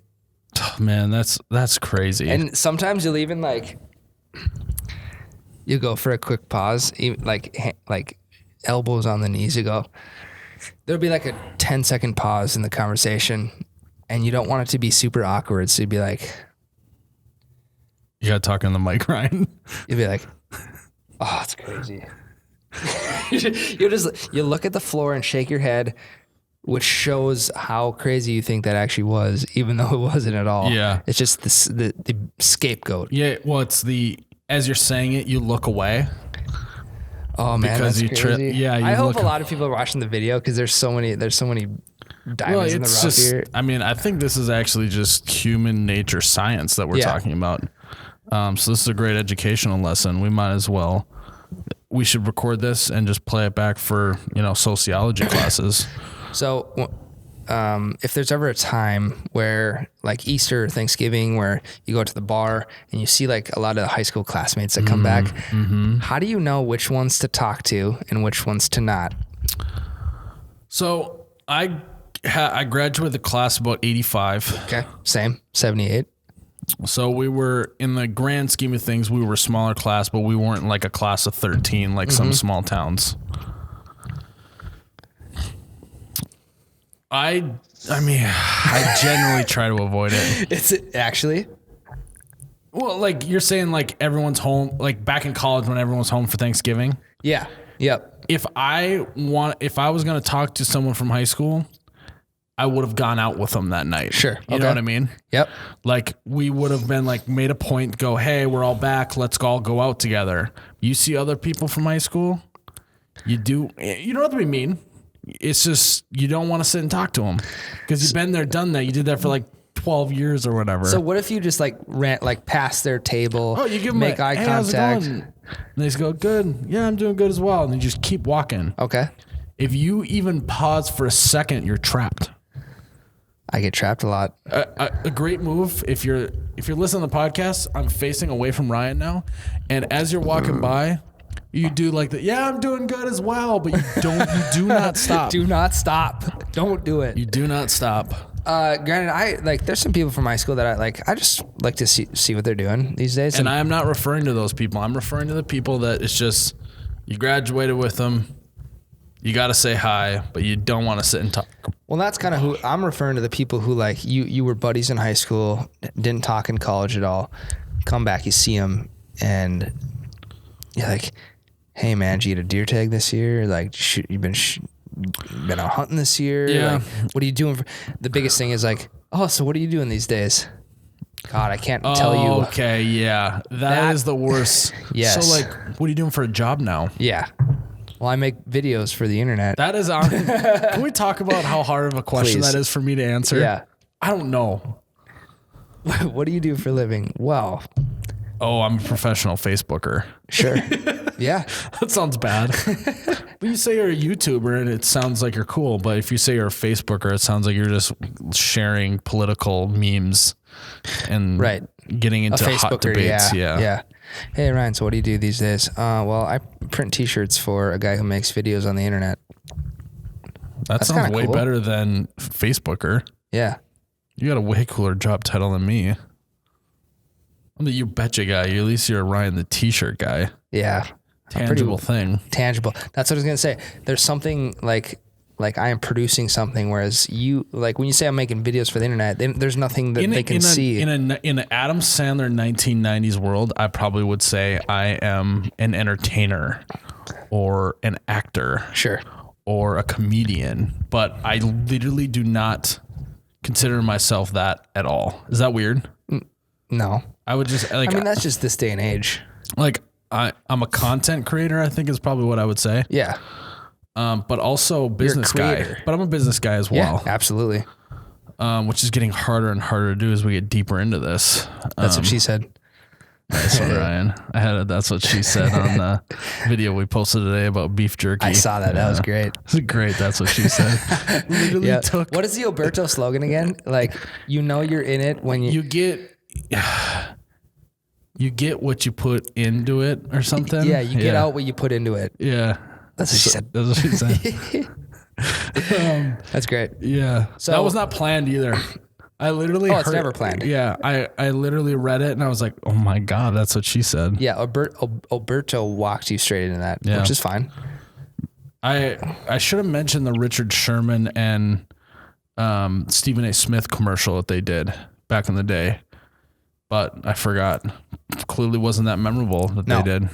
Oh, man, that's crazy.
And sometimes you'll even you go for a quick pause, even like elbows on the knees. You go. There'll be like a 10-second pause in the conversation and you don't want it to be super awkward. So you'd be like,
you got to talk on the mic, Ryan.
You'd be like, oh, it's crazy. You look at the floor and shake your head, which shows how crazy you think that actually was, even though it wasn't at all.
Yeah.
It's just the scapegoat.
Yeah. Well, as you're saying it, you look away.
Oh man,
because
that's crazy. I hope a lot of people are watching the video because there's so many diamonds in the rough here.
I mean, I think this is actually just human nature science that we're talking about. So this is a great educational lesson. We should record this and just play it back for, sociology classes.
So if there's ever a time where like Easter or Thanksgiving where you go to the bar and you see like a lot of high school classmates that come back, how do you know which ones to talk to and which ones to not?
So I graduated the class about 85.
Okay. Same. 78.
So we were, in the grand scheme of things, we were a smaller class, but we weren't like a class of 13 like some small towns. I generally try to avoid it.
It's actually.
Well, like you're saying, like everyone's home, like back in college when everyone was home for Thanksgiving.
Yeah. Yep.
If I was going to talk to someone from high school, I would have gone out with them that night.
Sure.
You know what I mean?
Yep.
Like we would have been like made a point, go, hey, we're all back. Let's all go out together. You see other people from high school, you don't have to be mean. It's just, you don't want to sit and talk to them because you've been there, done that. You did that for like 12 years or whatever.
So what if you just like past their table?
Oh, you give them
make eye
hey,
contact.
How's it going? And they just go, good. Yeah, I'm doing good as well. And you just keep walking.
Okay.
If you even pause for a second, you're trapped.
I get trapped a lot.
A great move if you're listening to the podcast. I'm facing away from Ryan now, and as you're walking by, You do like the, yeah, I'm doing good as well, but you do not stop.
Do not stop. Don't do it.
You do not stop.
Granted, there's some people from my school that I just like to see what they're doing these days.
And I am not referring to those people. I'm referring to the people that it's just, you graduated with them. You got to say hi, but you don't want to sit and talk.
Well, that's kind of who I'm referring to, the people who like you were buddies in high school, didn't talk in college at all. Come back, you see them and you're like, hey man, did you get a deer tag this year? Like, you've been out hunting this year?
Yeah.
Like, what are you doing? The biggest thing is like, oh, so what are you doing these days? God, I can't tell you.
Okay, yeah. that is the worst.
Yes.
So like, what are you doing for a job now?
Yeah. Well, I make videos for the internet.
That is on. Can we talk about how hard of a question
Please.
that is for me to answer?
Yeah.
I don't know.
What do you do for a living? Well,
Oh, I'm a professional Facebooker.
sure. Yeah.
That sounds bad. But you say you're a YouTuber and it sounds like you're cool. But if you say you're a Facebooker, it sounds like you're just sharing political memes and
Right.
getting into hot debates.
Yeah. Hey, Ryan, so what do you do these days? Well, I print T-shirts for a guy who makes videos on the internet.
That sounds
kinda
way
cool.
better than Facebooker.
Yeah.
You got a way cooler job title than me. I'm the You Betcha guy. At least you're Ryan the T-shirt guy.
Yeah.
Tangible thing.
Tangible. That's what I was going to say. There's something like I am producing something, whereas you, like when you say I'm making videos for the internet, there's nothing that they can see.
In an Adam Sandler 1990s world, I probably would say I am an entertainer or an actor.
Sure.
Or a comedian. But I literally do not consider myself that at all. Is that weird?
No.
I would just like.
I mean, that's just this day and age.
Like I'm a content creator, I think is probably what I would say.
Yeah.
But also business guy. But I'm a business guy as well.
Yeah, absolutely.
Which is getting harder and harder to do as we get deeper into this.
That's what she said.
Nice one, Ryan. That's what she said on the video we posted today about beef jerky.
I saw that. That was great.
Great. That's what she said. Literally took.
What is the Alberto slogan again? Like, you know you're in it when you
get what you put into it or something.
Yeah, you get out what you put into it.
Yeah.
That's what she said.
That's what she said.
That's great.
Yeah. So that was not planned either. I literally
it's never planned.
Yeah. I literally read it and I was like, oh my God, that's what she said.
Yeah. Alberto walked you straight into that, which is fine.
I should have mentioned the Richard Sherman and Stephen A. Smith commercial that they did back in the day, but I forgot. Clearly wasn't that memorable that they did.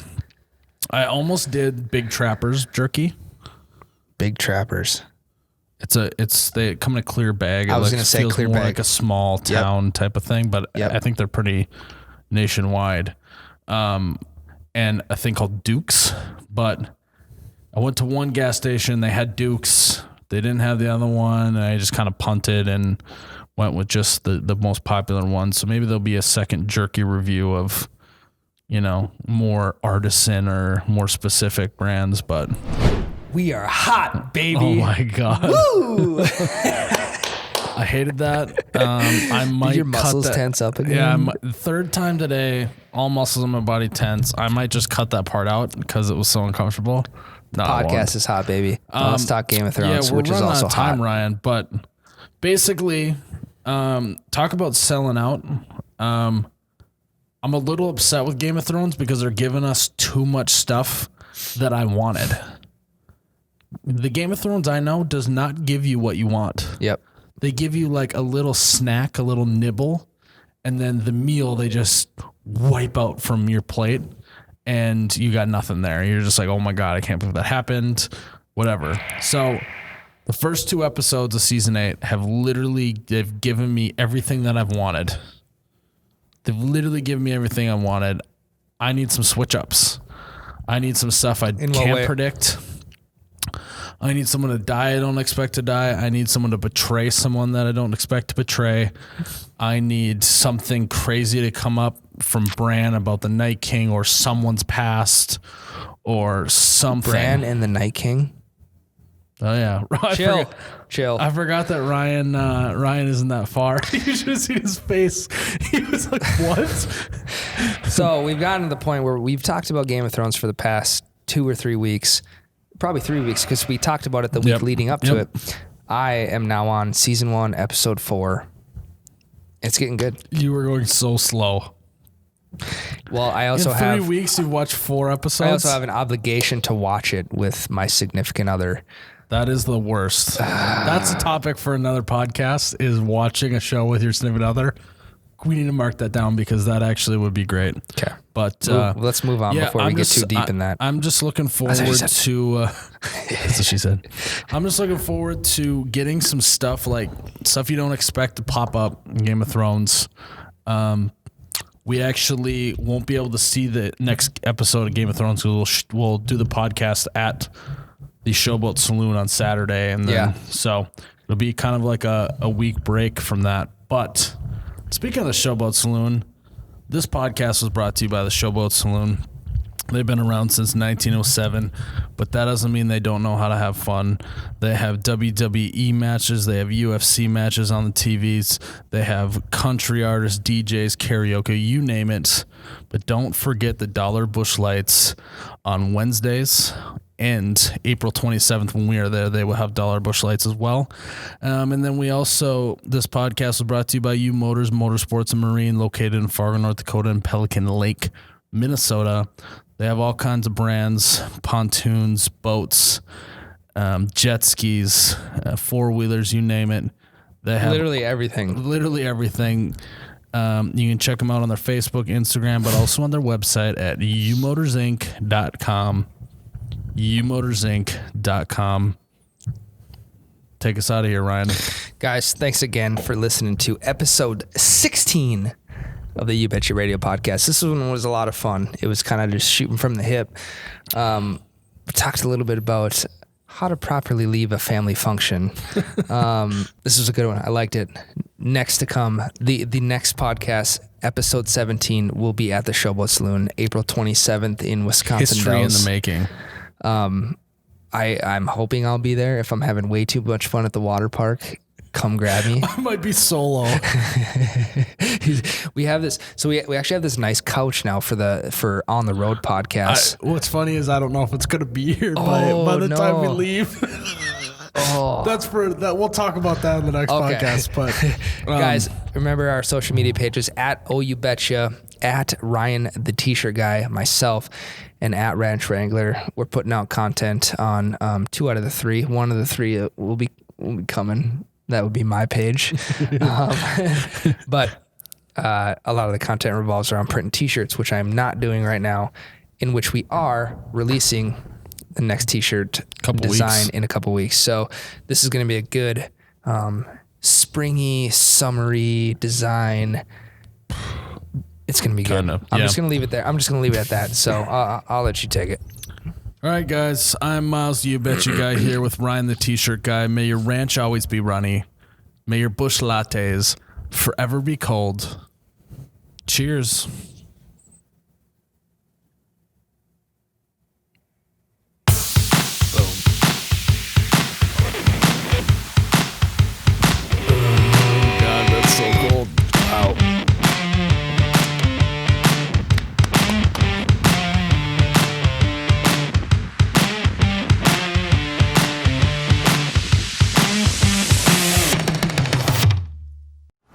I almost did Big Trappers jerky.
Big Trappers.
They come in a clear bag.
I was going to say clear
more
bag.
like a small town type of thing, but I think they're pretty nationwide. And a thing called Duke's, but I went to one gas station. They had Duke's. They didn't have the other one. And I just kind of punted and went with just the most popular one. So maybe there'll be a second jerky review of, more artisan or more specific brands, but
we are hot, baby.
Oh my God.
Woo!
I hated that. I might
Did your muscles
cut that.
tense up again?
Yeah, third time today, all muscles in my body tense. I might just cut that part out because it was so uncomfortable. No,
Podcast is hot, baby. Let's talk Game of Thrones, which is also
out of time,
hot.
Ryan. But basically, talk about selling out. I'm a little upset with Game of Thrones because they're giving us too much stuff that I wanted. The Game of Thrones I know does not give you what you want.
Yep.
They give you like a little snack, a little nibble, and then the meal they just wipe out from your plate and you got nothing there. You're just like, oh my God, I can't believe that happened. Whatever. So the first 2 episodes of season 8 they've given me everything that I've wanted. They've literally given me everything I wanted. I need some switch ups. I need some stuff I can't predict. I need someone to die I don't expect to die. I need someone to betray someone that I don't expect to betray. I need something crazy to come up from Bran about the Night King or someone's past or something.
Bran and the Night King?
Oh, yeah.
Chill.
I forgot that Ryan isn't that far. You should have seen his face. He was like, what?
So we've gotten to the point where we've talked about Game of Thrones for the past 2 or 3 weeks, probably 3 weeks, because we talked about it the week leading up to it. I am now on season 1, episode 4. It's getting good.
You were going so slow.
Well, I also
in
have
3 weeks. You've watched 4 episodes.
I also have an obligation to watch it with my significant other.
That is the worst. That's a topic for another podcast, is watching a show with your significant other. We need to mark that down because that actually would be great.
Okay.
But
let's move on before we get too deep in that.
I'm just looking forward to that's what she said. I'm just looking forward to getting some stuff you don't expect to pop up in Game of Thrones. We actually won't be able to see the next episode of Game of Thrones because we'll do the podcast at the Showboat Saloon on Saturday, and then so it'll be kind of like a week break from that. But speaking of the Showboat Saloon, this podcast was brought to you by the Showboat Saloon. They've been around since 1907, but that doesn't mean they don't know how to have fun. They have WWE matches. They have UFC matches on the TVs. They have country artists, DJs, karaoke, you name it. But don't forget the Dollar Busch Lights on Wednesdays. And April 27th, when we are there, they will have Dollar Busch Lights as well. And then this podcast was brought to you by U Motors, Motorsports and Marine, located in Fargo, North Dakota, and Pelican Lake, Minnesota. They have all kinds of brands, pontoons, boats, jet skis, 4-wheelers, you name it. They have
literally everything.
You can check them out on their Facebook, Instagram, but also on their website at umotorsinc.com. umotorsinc.com. Take us out of here, Ryan.
Guys, thanks again for listening to episode 16 of the You Betcha Radio podcast. This one was a lot of fun. It was kind of just shooting from the hip. We talked a little bit about how to properly leave a family function. This was a good one. I liked it. Next to come, the next podcast, episode 17, will be at the Showboat Saloon, April 27th in Wisconsin.
History in the making.
I'm hoping I'll be there. If I'm having way too much fun at the water park, come grab me.
I might be solo.
We have this, so we actually have this nice couch now for on the road podcast.
What's funny is I don't know if it's gonna be here by the time we leave. That's for that. We'll talk about that in the next podcast. But
guys, remember our social media pages at OUBetcha, at Ryan the T-Shirt Guy, myself, and at Ranch Wrangler. We're putting out content on 2 out of the 3. 1 of the 3 will be coming. That would be my page. But a lot of the content revolves around printing T-shirts, which I'm not doing right now, in which we are releasing the next T-shirt design in a couple weeks. So this is going to be a good springy, summery design. It's going to be good. I'm just going to leave it there. I'm just going to leave it at that. So I'll let you take it.
All right, guys. I'm Miles, the You Betcha Guy, here with Ryan, the T-Shirt Guy. May your ranch always be runny. May your bush lattes forever be cold. Cheers. God, that's so cold. Ow.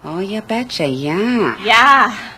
Oh, you betcha, yeah.
Yeah.